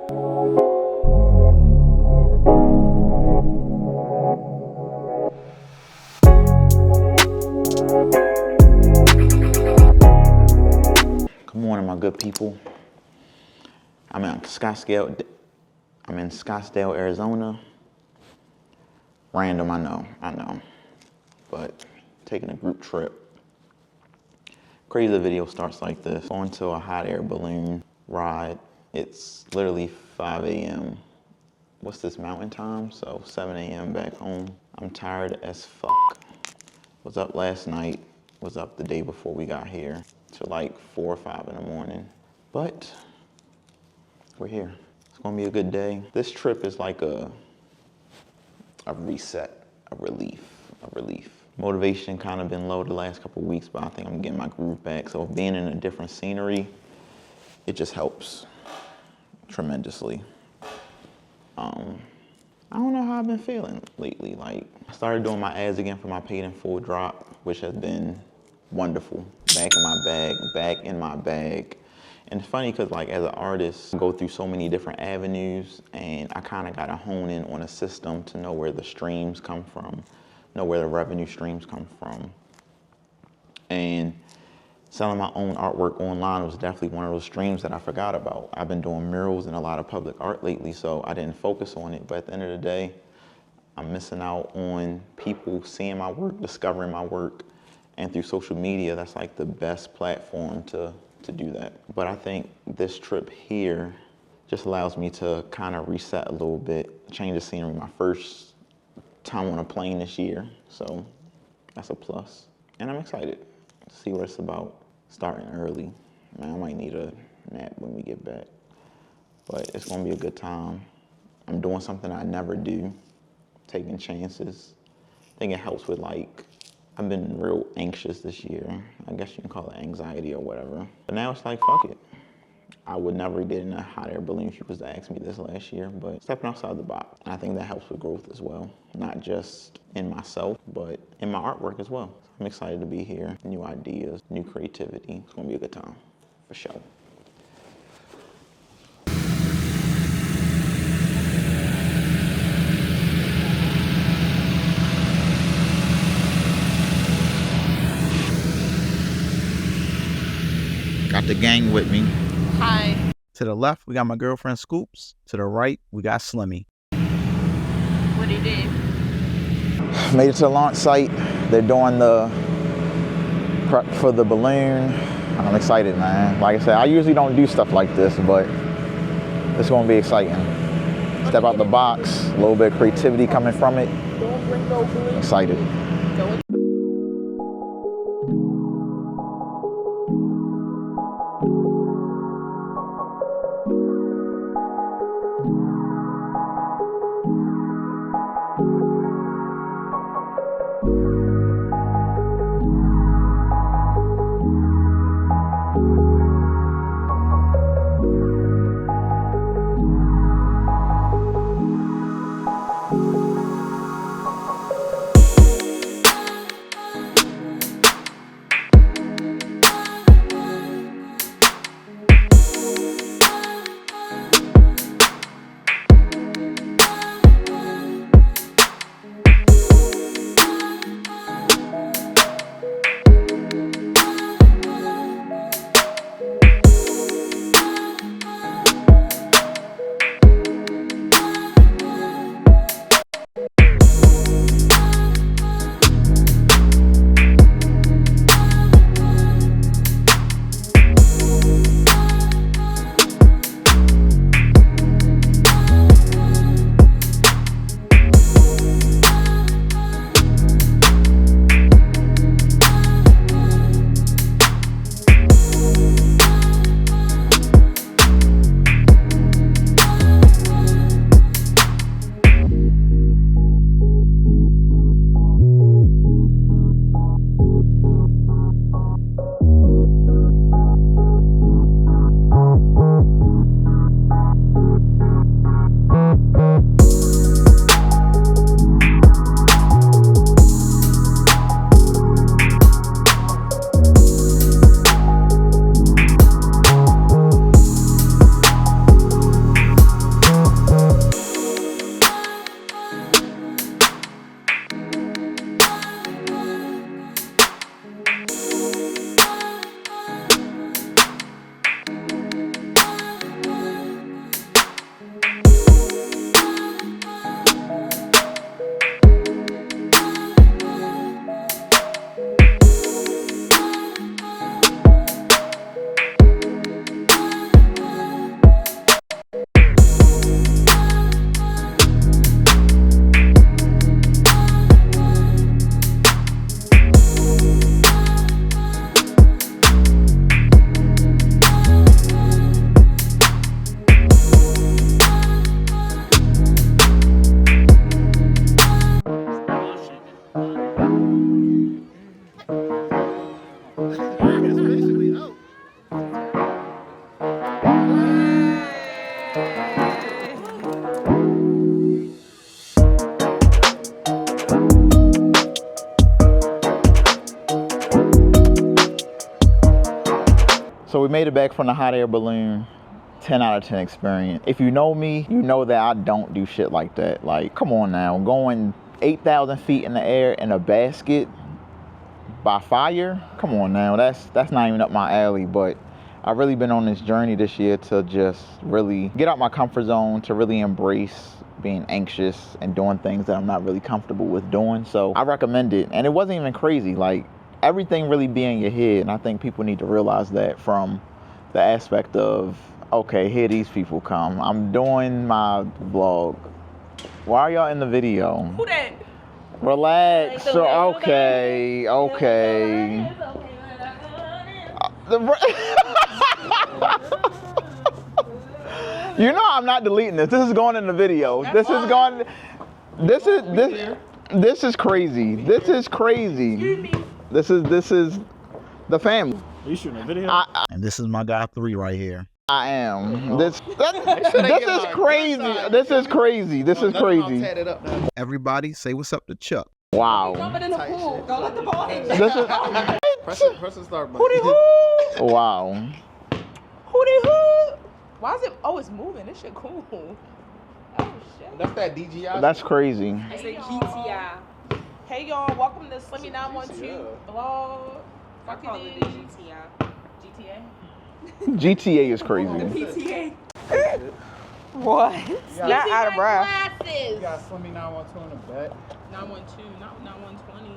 Good morning, my good people. I'm in Scottsdale, Arizona. Random, I know, but taking a group trip. Crazy video starts like this. Going to a hot air balloon ride. It's literally 5 a.m. What's this, mountain time? So 7 a.m. back home. I'm tired as fuck. Was up last night, was up the day before we got here till like 4 or 5 in the morning. But we're here. It's gonna be a good day. This trip is like a reset, a relief. Motivation kind of been low the last couple of weeks, but I think I'm getting my groove back. So being in a different scenery, it just helps tremendously. I don't know how I've been feeling lately. Like, I started doing my ads again for my Paid in Full drop, which has been wonderful. Back in my bag. And it's funny because like as an artist, I go through so many different avenues, and I kind of got to hone in on a system to know where the streams come from, know where the revenue streams come from. And selling my own artwork online was definitely one of those streams that I forgot about. I've been doing murals and a lot of public art lately, so I didn't focus on it. But at the end of the day, I'm missing out on people seeing my work, discovering my work. And through social media, that's like the best platform to do that. But I think this trip here just allows me to kind of reset a little bit, change the scenery. My first time on a plane this year, so that's a plus. And I'm excited to see what it's about. Starting early. Man, I might need a nap when we get back. But it's gonna be a good time. I'm doing something I never do, taking chances. I think it helps with like, I've been real anxious this year. I guess you can call it anxiety or whatever. But now it's like, fuck it. I would never get in a hot air balloon if you was to ask me this last year, but stepping outside the box. I think that helps with growth as well. Not just in myself, but in my artwork as well. I'm excited to be here. New ideas, new creativity. It's gonna be a good time, for sure. Got the gang with me. Hi. To the left, we got my girlfriend Scoops. To the right, we got Slimmy. What do you do? Made it to the launch site. They're doing the prep for the balloon. I'm excited, man. Like I said, I usually don't do stuff like this, but it's gonna be exciting. Step out the box, a little bit of creativity coming from it. Excited. it back from the hot air balloon. 10 out of 10 experience. If you know me, you know that I don't do shit like that. Like, come on now, going 8,000 feet in the air in a basket by fire? Come on now, that's not even up my alley. But I've really been on this journey this year to just really get out my comfort zone, to really embrace being anxious and doing things that I'm not really comfortable with doing. So I recommend it. And it wasn't even crazy. Like, everything really be in your head. And I think people need to realize that from the aspect of, okay, here these people come. I'm doing my vlog. Why are y'all in the video? Who that? Relax. So, okay. You know I'm not deleting this. This is going in the video. This is going. This is crazy. This is crazy. This is the family. Are you shooting a video? And this is my guy 3 right here. I am. This is crazy. This is crazy. This is crazy. Everybody say what's up to Chuck. Wow. Jumping in the pool. Don't let the ball hit you. This is Press the start button. wow. Hootie-hoo. Why is it? Oh, it's moving. This shit cool. Oh, shit. That's that DJI. That's crazy. It's a GTI. Hey, y'all. Welcome to Slimmy 912 vlog. I call it the GTI. GTA? GTA is crazy. PTA. What? Yeah. Not out of breath. You got Slimmy 912 in the back. 912, not 920.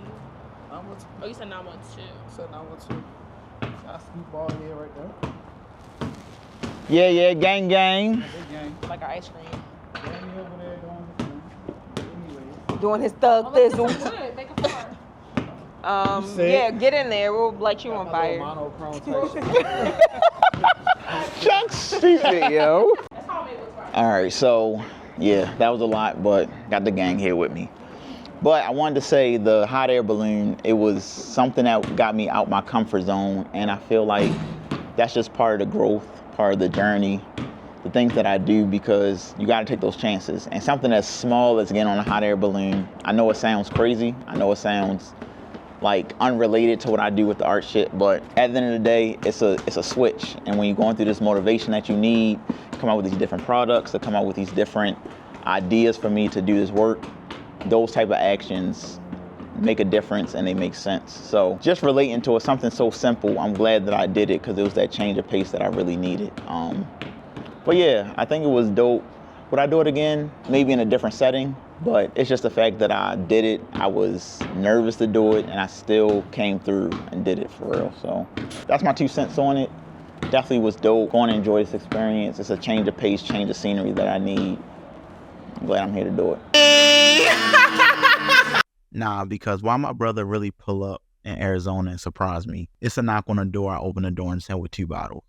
912. Oh, you said 912. Said 912. Got a scoop ball here right there. Yeah, gang. Big gang. Like our ice cream. Danny over there doing his thing. Anyway. Doing his thug thizzle. Good, make a fire. Yeah, get in there. We'll light you on Got my little fire. monochrome type shit. Chuck's stupid, yo. That's how I made what's fire. All right, so yeah, that was a lot, but got the gang here with me. But I wanted to say the hot air balloon, it was something that got me out my comfort zone, and I feel like that's just part of the growth, part of the journey, the things that I do, because you got to take those chances. And something as small as getting on a hot air balloon, I know it sounds crazy, I know it sounds like unrelated to what I do with the art shit, but at the end of the day, it's a switch. And when you're going through this motivation that you need, come out with these different products, to come out with these different ideas for me to do this work, those type of actions make a difference and they make sense. So just relating to something so simple, I'm glad that I did it, because it was that change of pace that I really needed. But yeah, I think it was dope. Would I do it again? Maybe in a different setting, but it's just the fact that I did it. I was nervous to do it, and I still came through and did it for real. So that's my 2 cents on it. Definitely was dope. Going to enjoy this experience. It's a change of pace, change of scenery that I need. I'm glad I'm here to do it. Nah, because why my brother really pull up in Arizona and surprise me? It's a knock on the door. I open the door and send with 2 bottles.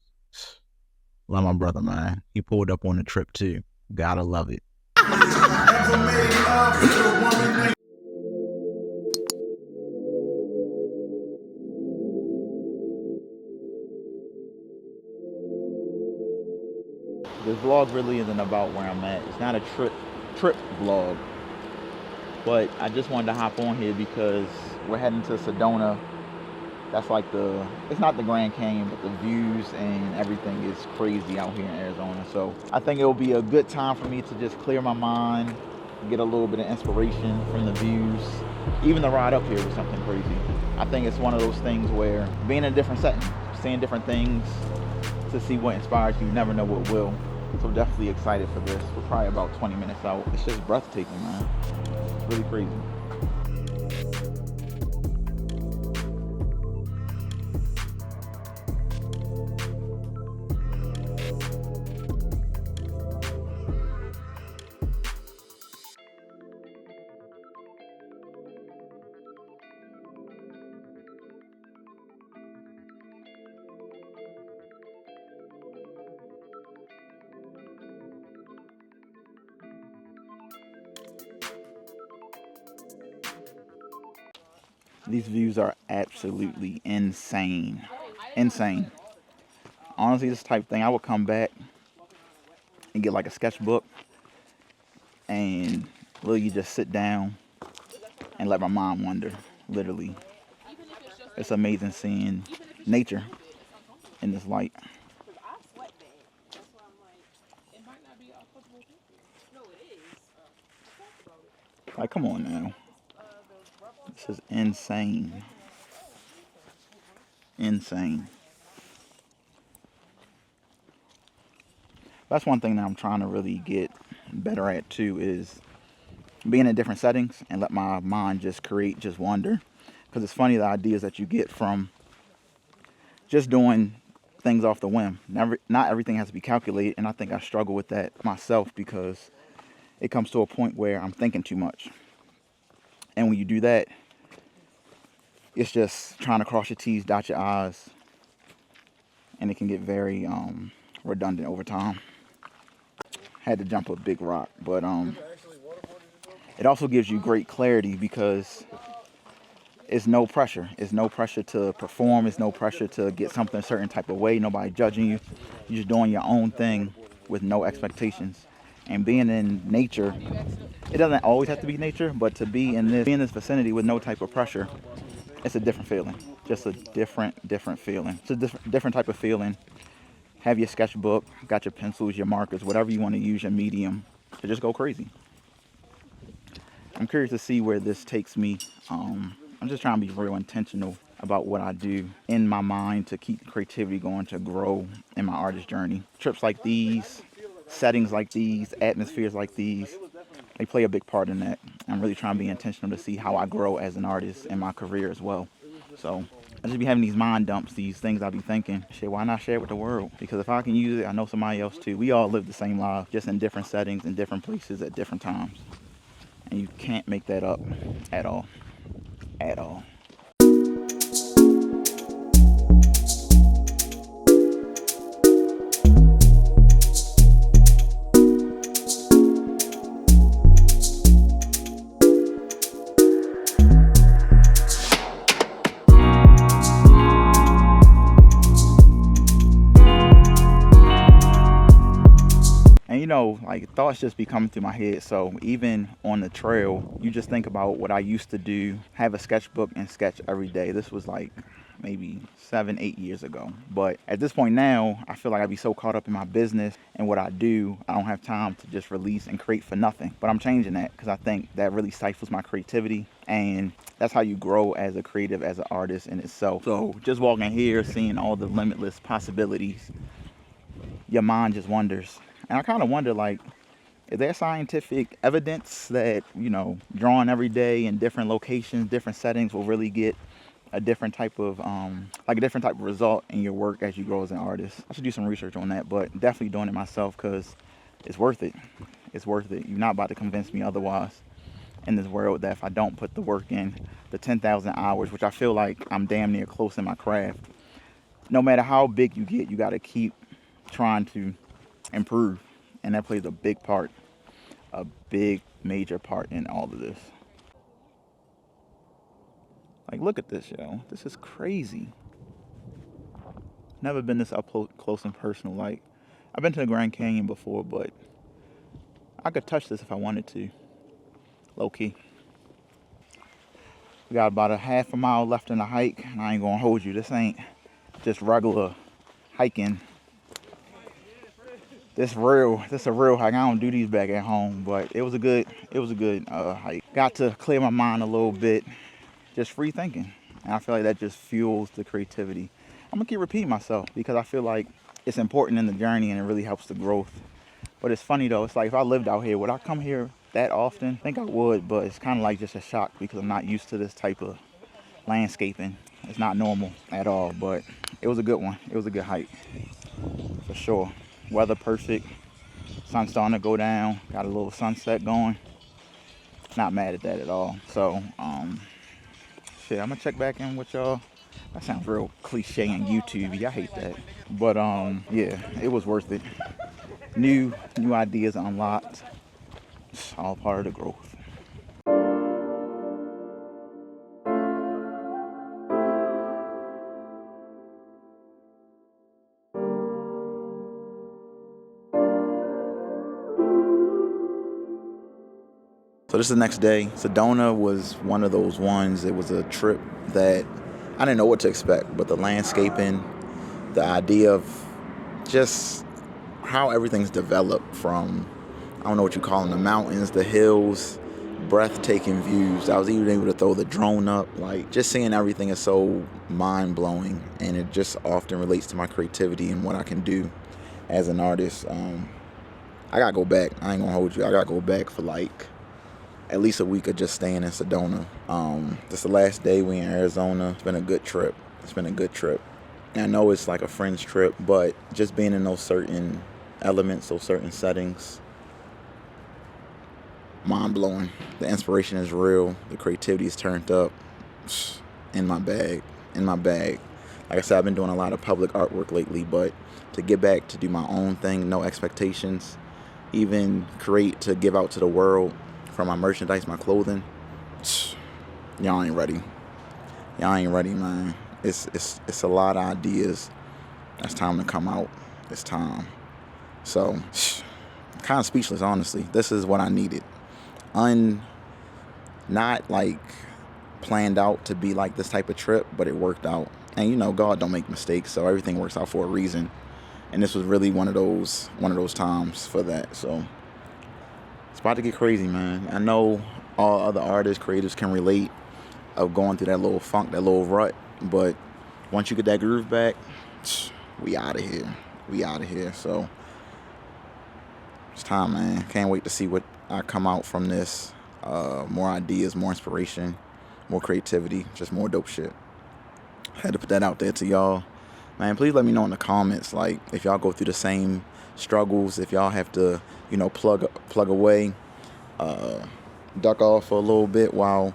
Love my brother, man. He pulled up on the trip too. Gotta love it. This vlog really isn't about where I'm at. It's not a trip vlog. But I just wanted to hop on here because we're heading to Sedona. That's like it's not the Grand Canyon, but the views and everything is crazy out here in Arizona. So I think it'll be a good time for me to just clear my mind, get a little bit of inspiration from the views. Even the ride up here was something crazy. I think it's one of those things where being in a different setting, seeing different things to see what inspires you, never know what will. So definitely excited for this. We're probably about 20 minutes out. It's just breathtaking, man. It's really crazy. These views are absolutely insane. Insane. Honestly, this type of thing, I would come back and get like a sketchbook and literally just sit down and let my mind wander, literally. It's amazing seeing nature in this light. Like, come on now. This is insane. Insane. That's one thing that I'm trying to really get better at too, is being in different settings and let my mind just create, just wonder. Because it's funny, the ideas that you get from just doing things off the whim. Not everything has to be calculated, and I think I struggle with that myself because it comes to a point where I'm thinking too much. And when you do that, it's just trying to cross your T's, dot your I's, and it can get very redundant over time. Had to jump a big rock, but it also gives you great clarity because it's no pressure. It's no pressure to perform. It's no pressure to get something a certain type of way. Nobody judging you. You're just doing your own thing with no expectations. And being in nature, it doesn't always have to be nature, but to be in this vicinity with no type of pressure, it's a different feeling. Just a different feeling. It's a different type of feeling. Have your sketchbook, got your pencils, your markers, whatever you want to use, your medium, to just go crazy. I'm curious to see where this takes me. I'm just trying to be real intentional about what I do in my mind to keep creativity going, to grow in my artist journey. Trips like these, settings like these, atmospheres like these, they play a big part in that. I'm really trying to be intentional to see how I grow as an artist in my career as well. So I just be having these mind dumps, these things I be thinking, shit, why not share it with the world? Because if I can use it, I know somebody else too. We all live the same life, just in different settings, in different places, at different times. And you can't make that up at all. At all. And you know, like, thoughts just be coming through my head. So even on the trail, you just think about what I used to do, have a sketchbook and sketch every day. This was like maybe 7-8 years ago. But at this point now, I feel like I'd be so caught up in my business and what I do, I don't have time to just release and create for nothing. But I'm changing that because I think that really stifles my creativity. And that's how you grow as a creative, as an artist in itself. So just walking here, seeing all the limitless possibilities, your mind just wonders. And I kind of wonder, like, is there scientific evidence that, you know, drawing every day in different locations, different settings will really get a different type of, like a different type of result in your work as you grow as an artist? I should do some research on that, but definitely doing it myself because it's worth it. It's worth it. You're not about to convince me otherwise in this world that if I don't put the work in, the 10,000 hours, which I feel like I'm damn near close in my craft, no matter how big you get, you got to keep trying to improve, and that plays a big part, a big major part in all of this. Like, look at this, yo. This is crazy. Never been this up close and personal. Like, I've been to the Grand Canyon before, but I could touch this if I wanted to, low key. We got about a half a mile left in the hike, and I ain't gonna hold you. This ain't just regular hiking. This a real hike. I don't do these back at home, but it was a good hike. Got to clear my mind a little bit, just free thinking. And I feel like that just fuels the creativity. I'm gonna keep repeating myself because I feel like it's important in the journey and it really helps the growth. But it's funny though, it's like if I lived out here, would I come here that often? I think I would, but it's kind of like just a shock because I'm not used to this type of landscaping. It's not normal at all, but it was a good one. It was a good hike, for sure. Weather perfect, sun starting to go down, got a little sunset going. Not mad at that at all. So, shit, I'm gonna check back in with y'all. That sounds real cliche and YouTube-y. I hate that. But yeah, it was worth it. New ideas unlocked. It's all part of the growth. So this is the next day. Sedona was one of those ones. It was a trip that I didn't know what to expect, but the landscaping, the idea of just how everything's developed from don't know what you call them, the mountains, the hills, breathtaking views. I was even able to throw the drone up. Like, just seeing everything is so mind-blowing, and it just often relates to my creativity and what I can do as an artist. I gotta go back. I ain't gonna hold you. I gotta go back for like at least a week of just staying in Sedona. This is the last day we in Arizona. It's been a good trip. And I know it's like a friend's trip, but just being in those certain elements, those certain settings, mind-blowing. The inspiration is real. The creativity is turned up. In my bag. Like I said, I've been doing a lot of public artwork lately, but to get back to do my own thing, no expectations, even create to give out to the world from my merchandise, my clothing, y'all ain't ready. Man. It's a lot of ideas. It's time to come out. It's time. So, kind of speechless, honestly. This is what I needed. Not like planned out to be like this type of trip, but it worked out. And you know, God don't make mistakes, so everything works out for a reason. And this was really one of those times for that. So it's about to get crazy, man. I know all other artists, creatives can relate of going through that little funk, that little rut. But once you get that groove back, we out of here. So it's time, man. Can't wait to see what I come out from this. More ideas, more inspiration, more creativity, just more dope shit. Had to put that out there to y'all. Man, please let me know in the comments, like, if y'all go through the same struggles, if y'all have to, you know, plug away, duck off for a little bit while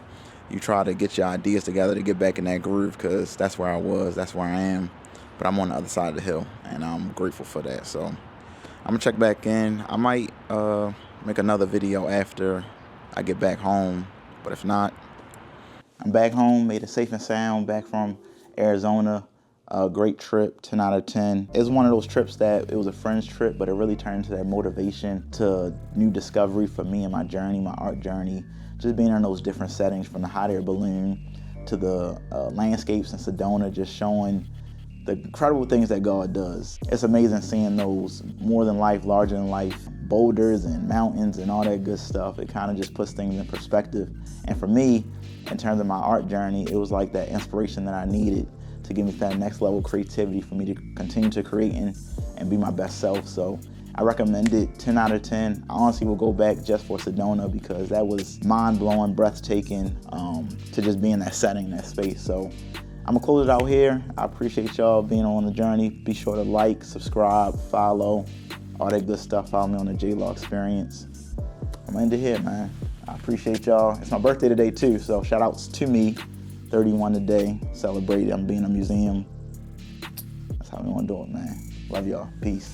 you try to get your ideas together to get back in that groove, because that's where I was, that's where I am. But I'm on the other side of the hill, and I'm grateful for that. So I'm going to check back in. I might make another video after I get back home, but if not, I'm back home, made it safe and sound, back from Arizona. A great trip, 10 out of 10. It was one of those trips that it was a friend's trip, but it really turned into that motivation to new discovery for me and my journey, my art journey. Just being in those different settings, from the hot air balloon to the landscapes in Sedona, just showing the incredible things that God does. It's amazing seeing those more than life, larger than life boulders and mountains and all that good stuff. It kind of just puts things in perspective. And for me, in terms of my art journey, it was like that inspiration that I needed to give me that next level of creativity for me to continue to create and be my best self. So I recommend it, 10 out of 10. I honestly will go back just for Sedona, because that was mind-blowing, breathtaking, to just be in that setting, that space. So I'm gonna close it out here. I appreciate y'all being on the journey. Be sure to like, subscribe, follow, all that good stuff. Follow me on the J-Law Experience. I'm gonna end it here, man. I appreciate y'all. It's my birthday today too, so shout outs to me. 31 today, celebrated. I'm being in a museum. That's how we wanna do it, man. Love y'all, peace.